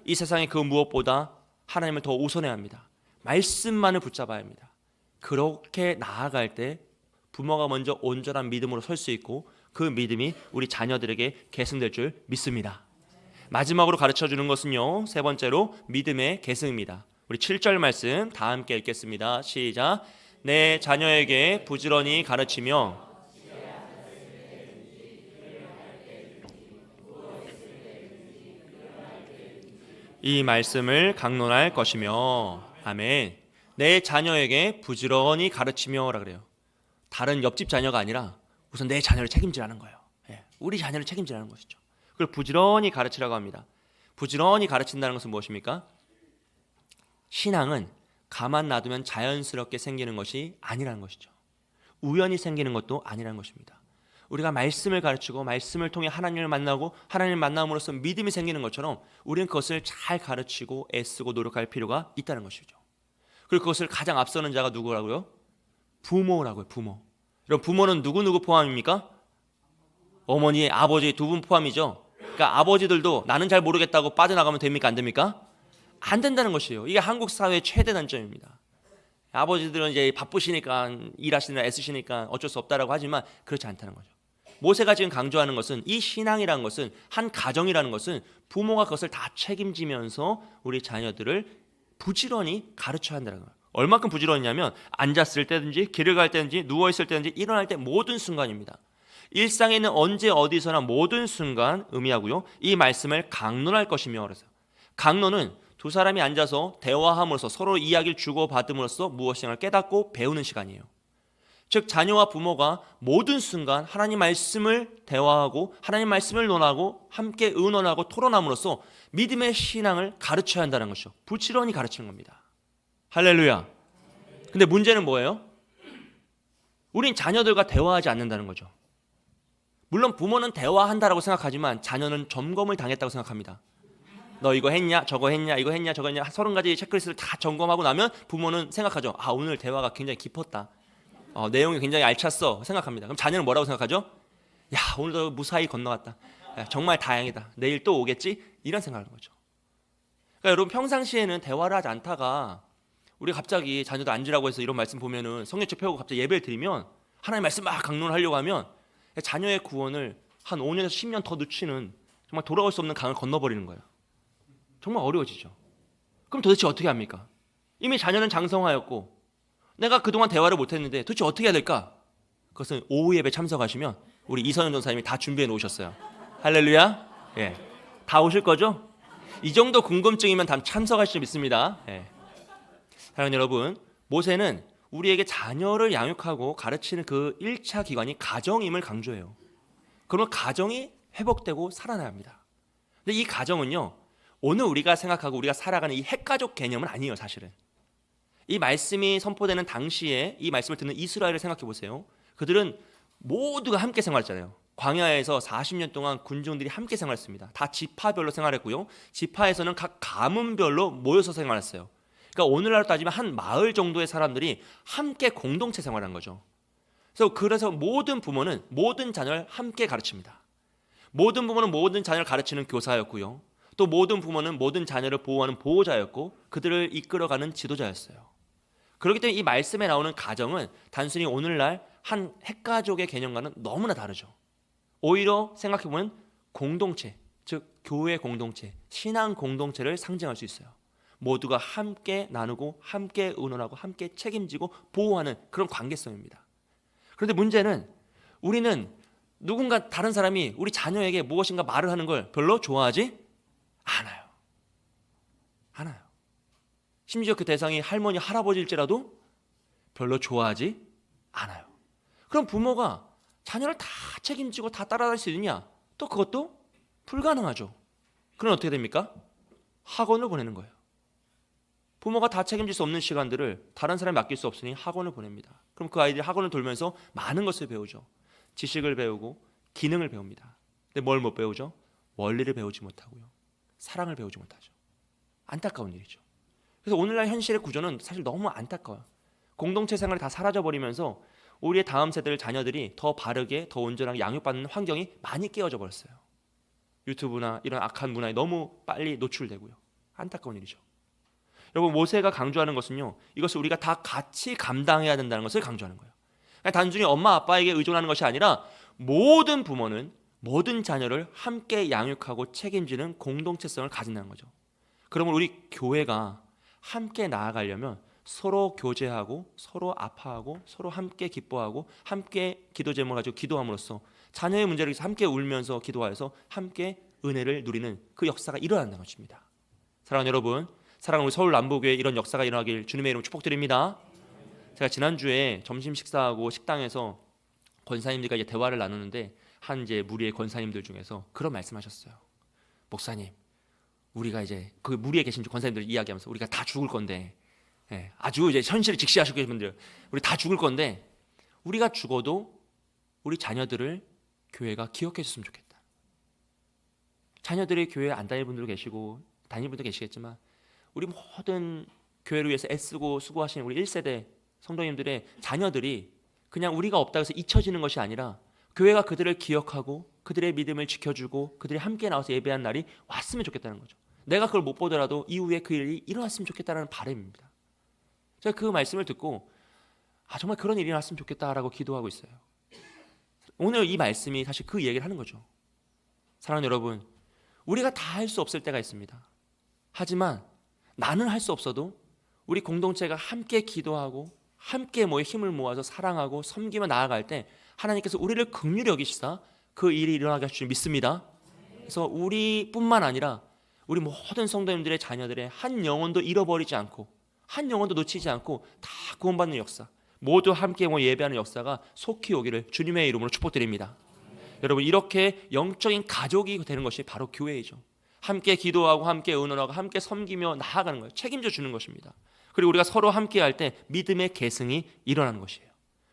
A: 이 세상의 그 무엇보다 하나님을 더 우선해야 합니다. 말씀만을 붙잡아야 합니다. 그렇게 나아갈 때 부모가 먼저 온전한 믿음으로 설 수 있고 그 믿음이 우리 자녀들에게 계승될 줄 믿습니다. 마지막으로 가르쳐주는 것은요, 세 번째로 믿음의 계승입니다. 우리 7절 말씀 다 함께 읽겠습니다. 시작. 내 자녀에게 부지런히 가르치며 이 말씀을 강론할 것이며. 아멘. 내 자녀에게 부지런히 가르치며라 그래요. 다른 옆집 자녀가 아니라 우선 내 자녀를 책임지라는 거예요. 우리 자녀를 책임지라는 것이죠. 그걸 부지런히 가르치라고 합니다. 부지런히 가르친다는 것은 무엇입니까? 신앙은 가만 놔두면 자연스럽게 생기는 것이 아니라는 것이죠. 우연히 생기는 것도 아니라는 것입니다. 우리가 말씀을 가르치고 말씀을 통해 하나님을 만나고 하나님을 만남으로써 믿음이 생기는 것처럼 우리는 그것을 잘 가르치고 애쓰고 노력할 필요가 있다는 것이죠. 그리고 그것을 가장 앞서는 자가 누구라고요? 부모라고요. 부모. 여러분, 부모는 누구 포함입니까? 어머니, 아버지 두 분 포함이죠. 그러니까 아버지들도 나는 잘 모르겠다고 빠져나가면 됩니까? 안 됩니까? 안 된다는 것이에요. 이게 한국 사회의 최대 단점입니다. 아버지들은 이제 바쁘시니까 일하시느라 애쓰시니까 어쩔 수 없다라고 하지만 그렇지 않다는 거죠. 모세가 지금 강조하는 것은 이 신앙이라는 것은, 한 가정이라는 것은 부모가 그것을 다 책임지면서 우리 자녀들을 부지런히 가르쳐야 한다는 거예요. 얼마큼 부지런히냐면 앉았을 때든지 길을 갈 때든지 누워있을 때든지 일어날 때 모든 순간입니다. 일상에 있는 언제 어디서나 모든 순간 의미하고요. 이 말씀을 강론할 것이며 그래서 강론은 두 사람이 앉아서 대화함으로써 서로 이야기를 주고받음으로써 무엇인가를 깨닫고 배우는 시간이에요. 즉 자녀와 부모가 모든 순간 하나님 말씀을 대화하고 하나님 말씀을 논하고 함께 의논하고 토론함으로써 믿음의 신앙을 가르쳐야 한다는 것이죠. 부지런히 가르치는 겁니다. 할렐루야. 근데 문제는 뭐예요? 우린 자녀들과 대화하지 않는다는 거죠. 물론 부모는 대화한다라고 생각하지만 자녀는 점검을 당했다고 생각합니다. 너 이거 했냐? 저거 했냐? 이거 했냐? 저거 했냐? 30가지 체크리스트를 다 점검하고 나면 부모는 생각하죠. 아, 오늘 대화가 굉장히 깊었다. 내용이 굉장히 알찼어 생각합니다. 그럼 자녀는 뭐라고 생각하죠? 야, 오늘도 무사히 건너갔다. 야, 정말 다행이다. 내일 또 오겠지? 이런 생각을 하는 거죠. 그러니까 여러분 평상시에는 대화를 하지 않다가 우리 갑자기 자녀도 앉으라고 해서 이런 말씀 보면은 성경책 펴고 갑자기 예배를 드리면 하나님 말씀 막 강론하려고 하면 자녀의 구원을 한 5년에서 10년 더 늦추는 정말 돌아올 수 없는 강을 건너버리는 거예요. 정말 어려워지죠. 그럼 도대체 어떻게 합니까? 이미 자녀는 장성하였고 내가 그동안 대화를 못했는데 도대체 어떻게 해야 될까? 그것은 오후 예배 참석하시면 우리 이선현 전사님이 다 준비해 놓으셨어요. 할렐루야. 예, 다 오실 거죠? 이 정도 궁금증이면 다 참석하실 수 있습니다. 예. 사랑하는 여러분, 모세는 우리에게 자녀를 양육하고 가르치는 그 1차 기관이 가정임을 강조해요. 그러면 가정이 회복되고 살아나야 합니다. 근데 이 가정은요, 오늘 우리가 생각하고 우리가 살아가는 이 핵가족 개념은 아니에요. 사실은 이 말씀이 선포되는 당시에 이 말씀을 듣는 이스라엘을 생각해 보세요. 그들은 모두가 함께 생활했잖아요. 광야에서 40년 동안 군중들이 함께 생활했습니다. 다 지파별로 생활했고요. 지파에서는 각 가문별로 모여서 생활했어요. 그러니까 오늘날로 따지면 한 마을 정도의 사람들이 함께 공동체 생활한 거죠. 그래서 모든 부모는 모든 자녀를 함께 가르칩니다. 모든 부모는 모든 자녀를 가르치는 교사였고요. 또 모든 부모는 모든 자녀를 보호하는 보호자였고 그들을 이끌어가는 지도자였어요. 그렇기 때문에 이 말씀에 나오는 가정은 단순히 오늘날 한 핵가족의 개념과는 너무나 다르죠. 오히려 생각해보면 공동체, 즉 교회 공동체, 신앙 공동체를 상징할 수 있어요. 모두가 함께 나누고 함께 의논하고 함께 책임지고 보호하는 그런 관계성입니다. 그런데 문제는 우리는 누군가 다른 사람이 우리 자녀에게 무엇인가 말을 하는 걸 별로 좋아하지 않아요. 심지어 그 대상이 할머니, 할아버지일지라도 별로 좋아하지 않아요. 그럼 부모가 자녀를 다 책임지고 다 따라갈 수 있느냐? 또 그것도 불가능하죠. 그럼 어떻게 됩니까? 학원을 보내는 거예요. 부모가 다 책임질 수 없는 시간들을 다른 사람에 맡길 수 없으니 학원을 보냅니다. 그럼 그 아이들이 학원을 돌면서 많은 것을 배우죠. 지식을 배우고 기능을 배웁니다. 근데 뭘 못 배우죠? 원리를 배우지 못하고요. 사랑을 배우지 못하죠. 안타까운 일이죠. 그래서 오늘날 현실의 구조는 사실 너무 안타까워요. 공동체 생활이 다 사라져버리면서 우리의 다음 세대들 자녀들이 더 바르게 더 온전하게 양육받는 환경이 많이 깨어져 버렸어요. 유튜브나 이런 악한 문화에 너무 빨리 노출되고요. 안타까운 일이죠. 여러분 모세가 강조하는 것은요, 이것을 우리가 다 같이 감당해야 된다는 것을 강조하는 거예요. 그러니까 단순히 엄마 아빠에게 의존하는 것이 아니라 모든 부모는 모든 자녀를 함께 양육하고 책임지는 공동체성을 가진다는 거죠. 그러면 우리 교회가 함께 나아가려면 서로 교제하고 서로 아파하고 서로 함께 기뻐하고 함께 기도 제목을 가지고 기도함으로써 자녀의 문제를 위해서 함께 울면서 기도하여서 함께 은혜를 누리는 그 역사가 일어난다는 것입니다. 사랑하는 여러분, 사랑하는 우리 서울 남부교회 이런 역사가 일어나길 주님의 이름으로 축복드립니다. 제가 지난주에 점심 식사하고 식당에서 권사님들과 이제 대화를 나누는데 한 이제 무리의 권사님들 중에서 그런 말씀하셨어요. 목사님, 우리가 이제 그 무리에 계신 권사님들 이야기하면서 우리가 다 죽을 건데, 아주 이제 현실을 직시하시고 계신 분들, 우리 다 죽을 건데 우리가 죽어도 우리 자녀들을 교회가 기억해 줬으면 좋겠다. 자녀들이 교회 안 다닐 분들도 계시고 다닐 분도 계시겠지만 우리 모든 교회를 위해서 애쓰고 수고하시는 우리 1세대 성도님들의 자녀들이 그냥 우리가 없다고 해서 잊혀지는 것이 아니라 교회가 그들을 기억하고 그들의 믿음을 지켜주고 그들이 함께 나와서 예배한 날이 왔으면 좋겠다는 거죠. 내가 그걸 못 보더라도 이후에 그 일이 일어났으면 좋겠다는 바람입니다. 제가 그 말씀을 듣고 정말 그런 일이 일어났으면 좋겠다라고 기도하고 있어요. 오늘 이 말씀이 사실 그 얘기를 하는 거죠. 사랑하는 여러분, 우리가 다 할 수 없을 때가 있습니다. 하지만 나는 할 수 없어도 우리 공동체가 함께 기도하고 함께 힘을 모아서 사랑하고 섬기며 나아갈 때 하나님께서 우리를 긍휼히 여기시사 그 일이 일어나게 하실 줄 믿습니다. 그래서 우리뿐만 아니라 우리 모든 성도님들의 자녀들의 한 영혼도 잃어버리지 않고 한 영혼도 놓치지 않고 다 구원받는 역사, 모두 함께 예배하는 역사가 속히 오기를 주님의 이름으로 축복드립니다. 여러분, 이렇게 영적인 가족이 되는 것이 바로 교회이죠. 함께 기도하고 함께 의논하고 함께 섬기며 나아가는 거예요. 책임져 주는 것입니다. 그리고 우리가 서로 함께 할 때 믿음의 계승이 일어나는 것이에요.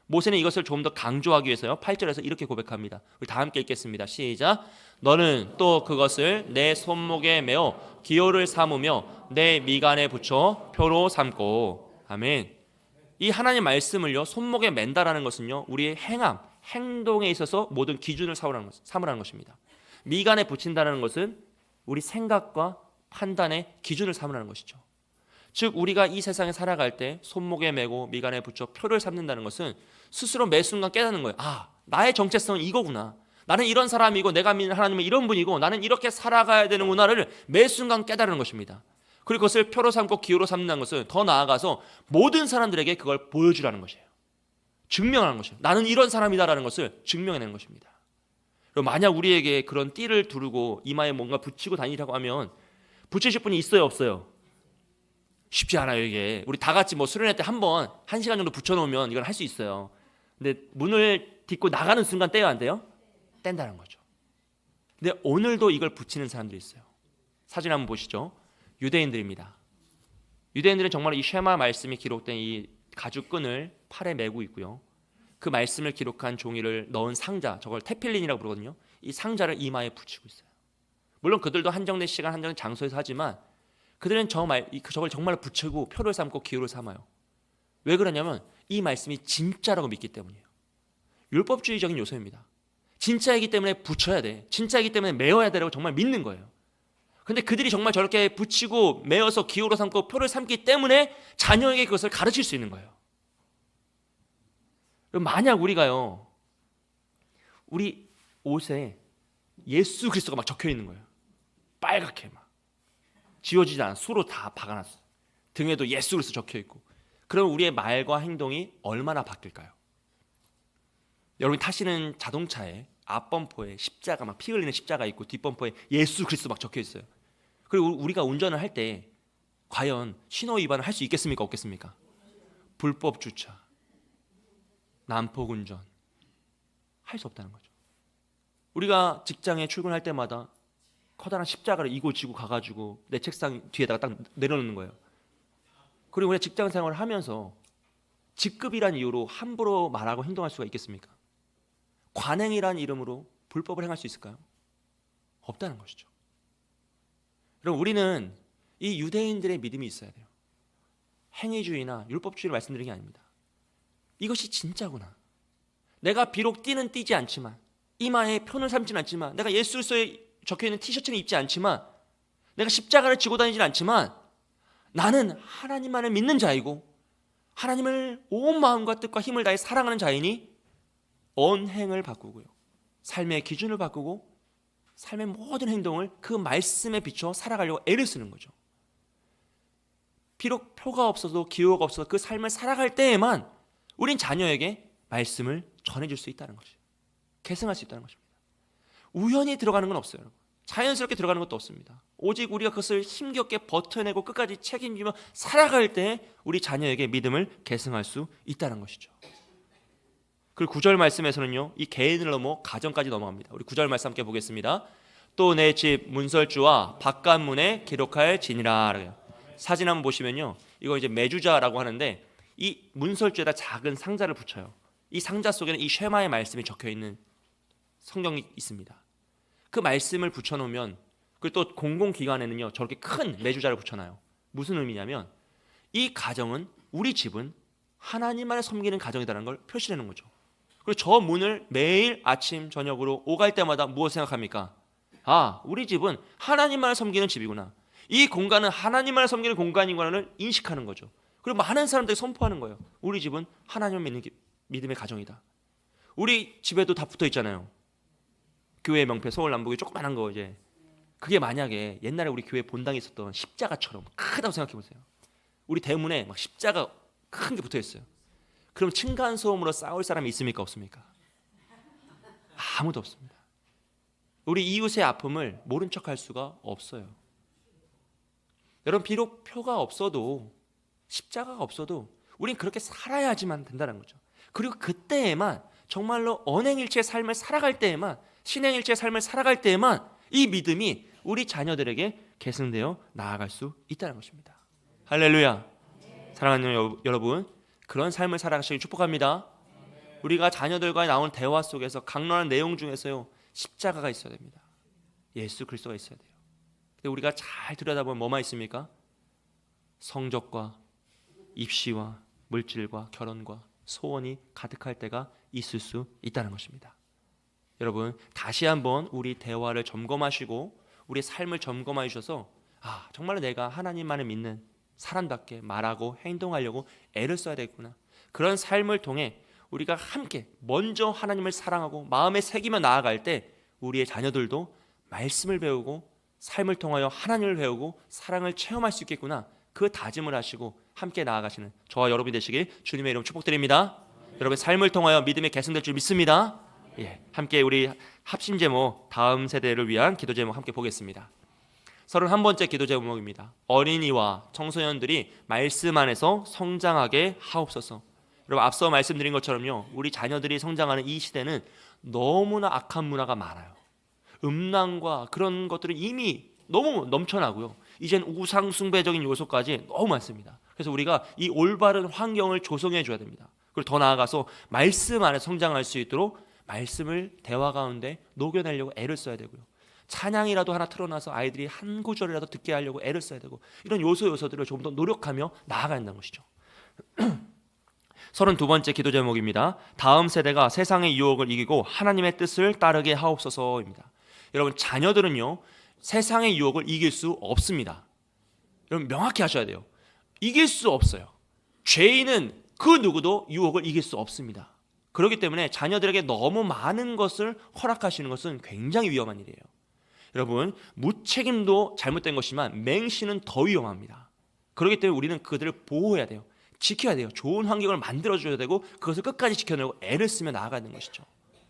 A: 모세는 이것을 조금 더 강조하기 위해서요, 8절에서 이렇게 고백합니다. 우리 다 함께 읽겠습니다. 시작. 너는 또 그것을 내 손목에 메어 기호를 삼으며 내 미간에 붙여 표로 삼고. 아멘. 이 하나님 말씀을요, 손목에 맨다라는 것은요, 우리의 행동에 있어서 모든 기준을 삼으라는 것입니다. 미간에 붙인다는 것은 우리 생각과 판단의 기준을 삼으라는 것이죠. 즉 우리가 이 세상에 살아갈 때 손목에 메고 미간에 붙여 표를 삼는다는 것은 스스로 매 순간 깨닫는 거예요. 아, 나의 정체성은 이거구나. 나는 이런 사람이고 내가 믿는 하나님은 이런 분이고 나는 이렇게 살아가야 되는구나를 매 순간 깨달는 것입니다. 그리고 그것을 표로 삼고 기호로 삼는다는 것은 더 나아가서 모든 사람들에게 그걸 보여주라는 것이에요. 증명하는 것이에요. 나는 이런 사람이다라는 것을 증명해내는 것입니다. 그리고 만약 우리에게 그런 띠를 두르고 이마에 뭔가 붙이고 다니라고 하면 붙이실 분이 있어요, 없어요? 쉽지 않아요. 이게 우리 다 같이 수련회 때 한번 1시간 정도 붙여놓으면 이건 할 수 있어요. 근데 문을 딛고 나가는 순간 떼야 안 돼요? 뗀다는 거죠. 근데 오늘도 이걸 붙이는 사람들이 있어요. 사진 한번 보시죠. 유대인들입니다. 유대인들은 정말 이 쉐마 말씀이 기록된 이 가죽끈을 팔에 메고 있고요. 그 말씀을 기록한 종이를 넣은 상자, 저걸 테필린이라고 부르거든요. 이 상자를 이마에 붙이고 있어요. 물론 그들도 한정된 시간, 한정된 장소에서 하지만 그들은 저걸 정말 붙이고 표를 삼고 기호를 삼아요. 왜 그러냐면 이 말씀이 진짜라고 믿기 때문이에요. 율법주의적인 요소입니다. 진짜이기 때문에 붙여야 돼. 진짜이기 때문에 메어야 되라고 정말 믿는 거예요. 근데 그들이 정말 저렇게 붙이고 메어서 기호로 삼고 표를 삼기 때문에 자녀에게 그것을 가르칠 수 있는 거예요. 만약 우리가요, 우리 옷에 예수 그리스도가 막 적혀 있는 거예요. 빨갛게 막 지워지지 않아. 수로 다 박아놨어. 등에도 예수 그리스도 적혀 있고. 그럼 우리의 말과 행동이 얼마나 바뀔까요? 여러분이 타시는 자동차에 앞범퍼에 십자가 막 피 흘리는 십자가 있고 뒷범퍼에 예수 그리스도 막 적혀 있어요. 그리고 우리가 운전을 할 때 과연 신호 위반을 할 수 있겠습니까? 없겠습니까? 불법 주차, 난폭 운전 할 수 없다는 거죠. 우리가 직장에 출근할 때마다 커다란 십자가를 이고 지고 가가지고 내 책상 뒤에다가 딱 내려놓는 거예요. 그리고 우리가 직장 생활을 하면서 직급이란 이유로 함부로 말하고 행동할 수가 있겠습니까? 관행이란 이름으로 불법을 행할 수 있을까요? 없다는 것이죠. 그럼 우리는 이 유대인들의 믿음이 있어야 돼요. 행위주의나 율법주의를 말씀드리는 게 아닙니다. 이것이 진짜구나. 내가 비록 띠는 띠지 않지만 이마에 표는 삼지는 않지만 내가 예수 그리스도에 적혀있는 티셔츠는 입지 않지만 내가 십자가를 지고 다니지는 않지만 나는 하나님만을 믿는 자이고 하나님을 온 마음과 뜻과 힘을 다해 사랑하는 자이니 언행을 바꾸고요. 삶의 기준을 바꾸고 삶의 모든 행동을 그 말씀에 비춰 살아가려고 애를 쓰는 거죠. 비록 표가 없어도 기호가 없어도 그 삶을 살아갈 때에만 우린 자녀에게 말씀을 전해줄 수 있다는 것이에요. 계승할 수 있다는 것입니다. 우연히 들어가는 건 없어요. 자연스럽게 들어가는 것도 없습니다. 오직 우리가 그것을 힘겹게 버텨내고 끝까지 책임지며 살아갈 때 우리 자녀에게 믿음을 계승할 수 있다는 것이죠. 그리고 9절 말씀에서는요, 이 개인을 넘어 가정까지 넘어갑니다. 우리 9절 말씀 함께 보겠습니다. 또 내 집 문설주와 바깥문에 기록할 지니라. 사진 한번 보시면요, 이거 이제 메주자라고 하는데 이 문설주에다 작은 상자를 붙여요. 이 상자 속에는 이 쉐마의 말씀이 적혀 있는 성경이 있습니다. 그 말씀을 붙여놓으면, 그리고 또 공공기관에는요 저렇게 큰 메주자를 붙여놔요. 무슨 의미냐면 이 가정은, 우리 집은 하나님만을 섬기는 가정이라는 걸 표시하는 거죠. 그리고 저 문을 매일 아침 저녁으로 오갈 때마다 무엇 생각합니까? 아, 우리 집은 하나님만을 섬기는 집이구나. 이 공간은 하나님만을 섬기는 공간이구나를 인식하는 거죠. 그리고 많은 사람들이 선포하는 거예요. 우리 집은 하나님을 믿는 믿음의 가정이다. 우리 집에도 다 붙어 있잖아요. 교회 명패 서울 남북에 조그만한 거, 이제 그게 만약에 옛날에 우리 교회 본당에 있었던 십자가처럼 크다고 생각해 보세요. 우리 대문에 막 십자가 큰 게 붙어 있어요. 그럼 층간소음으로 싸울 사람이 있습니까? 없습니까? 아무도 없습니다. 우리 이웃의 아픔을 모른 척할 수가 없어요. 여러분, 비록 표가 없어도, 십자가가 없어도 우린 그렇게 살아야지만 된다는 거죠. 그리고 그때에만, 정말로 언행일체의 삶을 살아갈 때에만, 신행일체의 삶을 살아갈 때에만 이 믿음이 우리 자녀들에게 계승되어 나아갈 수 있다는 것입니다. 할렐루야. 사랑하는 여러분, 그런 삶을 살아가시길 축복합니다. 우리가 자녀들과 나온 대화 속에서 강론한 내용 중에서요, 십자가가 있어야 됩니다. 예수 그리스도가 있어야 돼요. 근데 우리가 잘 들여다보면 뭐만 있습니까? 성적과 입시와 물질과 결혼과 소원이 가득할 때가 있을 수 있다는 것입니다. 여러분, 다시 한번 우리 대화를 점검하시고 우리 삶을 점검해 주셔서 정말로 내가 하나님만을 믿는 사람답게 말하고 행동하려고 애를 써야 되겠구나. 그런 삶을 통해 우리가 함께 먼저 하나님을 사랑하고 마음에 새기며 나아갈 때 우리의 자녀들도 말씀을 배우고 삶을 통하여 하나님을 배우고 사랑을 체험할 수 있겠구나. 그 다짐을 하시고 함께 나아가시는 저와 여러분이 되시길 주님의 이름 축복드립니다. 여러분의 삶을 통하여 믿음이 개선될 줄 믿습니다. 함께 우리 합심 제목, 다음 세대를 위한 기도 제목 함께 보겠습니다. 31번째 기도 제목입니다. 어린이와 청소년들이 말씀 안에서 성장하게 하옵소서. 여러분, 앞서 말씀드린 것처럼요, 우리 자녀들이 성장하는 이 시대는 너무나 악한 문화가 많아요. 음란과 그런 것들은 이미 너무 넘쳐나고요, 이젠 우상 숭배적인 요소까지 너무 많습니다. 그래서 우리가 이 올바른 환경을 조성해 줘야 됩니다. 그리고 더 나아가서 말씀 안에 성장할 수 있도록 말씀을 대화 가운데 녹여내려고 애를 써야 되고요, 찬양이라도 하나 틀어놔서 아이들이 한 구절이라도 듣게 하려고 애를 써야 되고, 이런 요소들을 조금 더 노력하며 나아가야 한다는 것이죠. 32번째 기도 제목입니다. 다음 세대가 세상의 유혹을 이기고 하나님의 뜻을 따르게 하옵소서입니다. 여러분, 자녀들은요, 세상의 유혹을 이길 수 없습니다. 여러분, 명확히 하셔야 돼요. 이길 수 없어요. 죄인은 그 누구도 유혹을 이길 수 없습니다. 그렇기 때문에 자녀들에게 너무 많은 것을 허락하시는 것은 굉장히 위험한 일이에요. 여러분, 무책임도 잘못된 것이지만 맹신은 더 위험합니다. 그렇기 때문에 우리는 그들을 보호해야 돼요. 지켜야 돼요. 좋은 환경을 만들어줘야 되고 그것을 끝까지 지켜내고 애를 쓰며 나아가는 것이죠.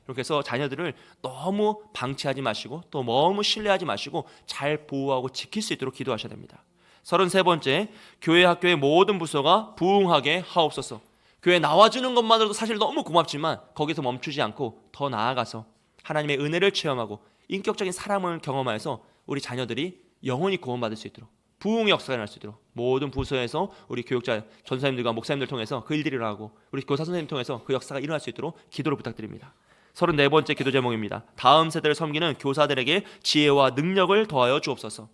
A: 그래서 자녀들을 너무 방치하지 마시고 또 너무 신뢰하지 마시고 잘 보호하고 지킬 수 있도록 기도하셔야 됩니다. 33번째, 교회 학교의 모든 부서가 부흥하게 하옵소서. 교회에 나와주는 것만으로도 사실 너무 고맙지만 거기서 멈추지 않고 더 나아가서 하나님의 은혜를 체험하고 인격적인 사랑을 경험하여서 우리 자녀들이 영원히 구원받을 수 있도록, 부흥의 역사가 일어날 수 있도록 모든 부서에서 우리 교육자, 전사님들과 목사님들 통해서 그 일들이 일어나고 우리 교사 선생님 통해서 그 역사가 일어날 수 있도록 기도를 부탁드립니다. 34번째 기도 제목입니다. 다음 세대를 섬기는 교사들에게 지혜와 능력을 더하여 주옵소서.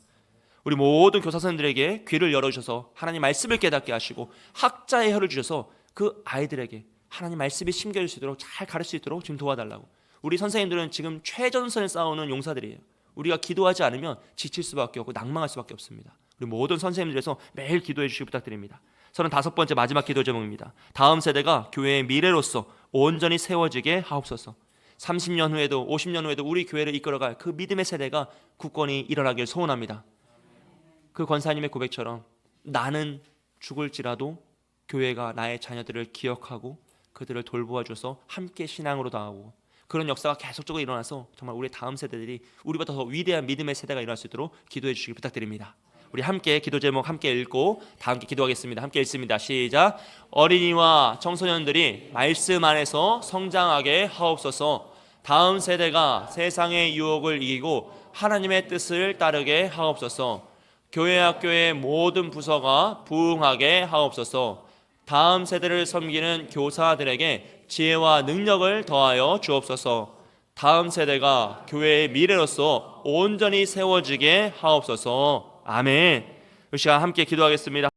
A: 우리 모든 교사 선생님들에게 귀를 열어주셔서 하나님 말씀을 깨닫게 하시고 학자의 혀를 주셔서 그 아이들에게 하나님 말씀이 심겨질 수 있도록 잘 가르칠 수 있도록 지금 도와달라고. 우리 선생님들은 지금 최전선에 싸우는 용사들이에요. 우리가 기도하지 않으면 지칠 수밖에 없고 낭망할 수밖에 없습니다. 우리 모든 선생님들에서 매일 기도해 주시기 부탁드립니다. 35번째 마지막 기도 제목입니다. 다음 세대가 교회의 미래로서 온전히 세워지게 하옵소서. 30년 후에도 50년 후에도 우리 교회를 이끌어갈 그 믿음의 세대가 굳건히 일어나길 소원합니다. 그 권사님의 고백처럼 나는 죽을지라도 교회가 나의 자녀들을 기억하고 그들을 돌보아줘서 함께 신앙으로 나아가고 그런 역사가 계속적으로 일어나서 정말 우리 다음 세대들이 우리보다 더 위대한 믿음의 세대가 일어날 수 있도록 기도해 주시기 부탁드립니다. 우리 함께 기도 제목 함께 읽고 다 함께 기도하겠습니다. 함께 읽습니다. 시작. 어린이와 청소년들이 말씀 안에서 성장하게 하옵소서. 다음 세대가 세상의 유혹을 이기고 하나님의 뜻을 따르게 하옵소서. 교회 학교의 모든 부서가 부흥하게 하옵소서. 다음 세대를 섬기는 교사들에게 지혜와 능력을 더하여 주옵소서. 다음 세대가 교회의 미래로서 온전히 세워지게 하옵소서. 아멘. 이 시간 함께 기도하겠습니다.